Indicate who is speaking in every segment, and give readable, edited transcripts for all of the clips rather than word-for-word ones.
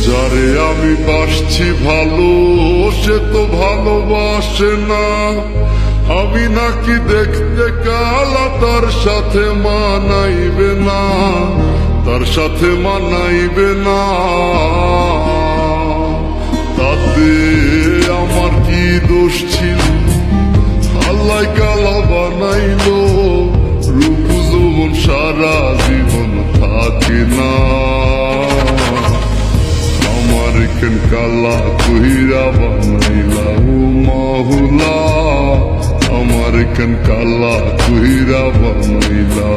Speaker 1: যারে আমি বাসছি ভালো সে তো ভালোবাসে না। আমি নাকি দেখতে কালা, তার সাথে মানাইবে না, তার সাথে মানাইবে না। তাতে আমার কি দোষ ছিল? আল্লাহ কালা বানাইলো, রূপ যৌবন সারা জীবন থাকে না। আমার কেন কালা কইরা বানাইলা ও মাহুলা, আমার কেন কালা কইরা বানাইলা,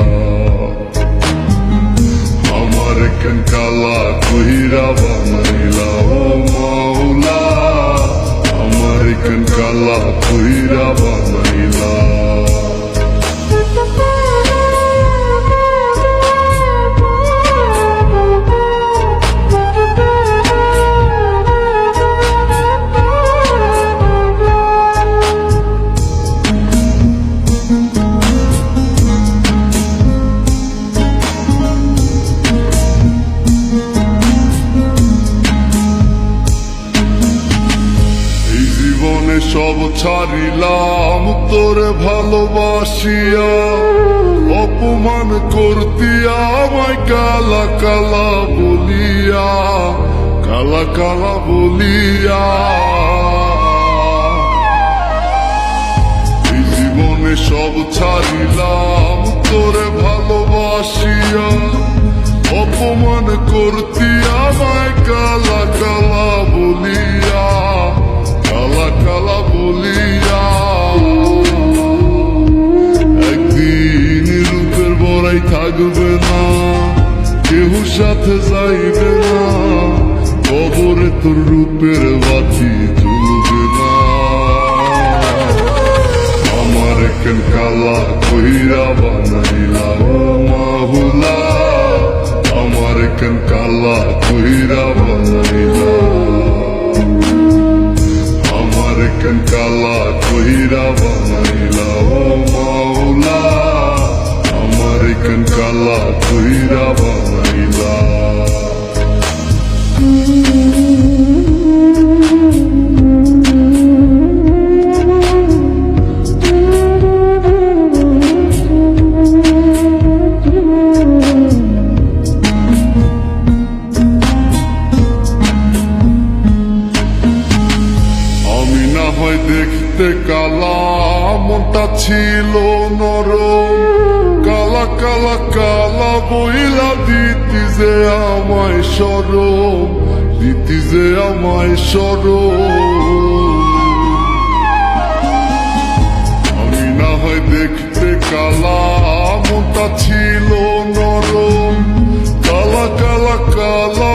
Speaker 1: আমার কেন কালা কইরা বানাইলা ও মাওলা, আমার কেন কালা কইরা বানাইলা। সব ছাড়িলাম তোরে ভালোবাসিয়া, অপমান করতিয়া আমায় কালা কালা বলিয়া, কালা কালা বলিয়া। এই জীবনে সব ছাড়িলাম তোরে ভালোবাসিয়া, অপমান করতিয়া আমায় কালা কালা বলিয়া, কালা কালা বলিয়া। একদিন রূপের বড়াই থাকবে না, কেউ সাথে যাইবে না, কবরে তোর রূপের বাতি জ্বলবে না। আমার কেন কালা কইরা বানাইলা ও মাহুলা, আমার কেন কালা কইরা বানাইলা, আমার কেন কালা কইরা বানাইলা ও মাওলা, আমার কেন কালা কইরা বানাইলা। দেখতে কালা, মনটা ছিল নরম, কালা কালা কালা বইলা দিতি যে আমায় শরম, দিতি যে আমায় শরম। আমি না হয় দেখতে কালা, মনটা ছিল নরম, কালা কালা কালা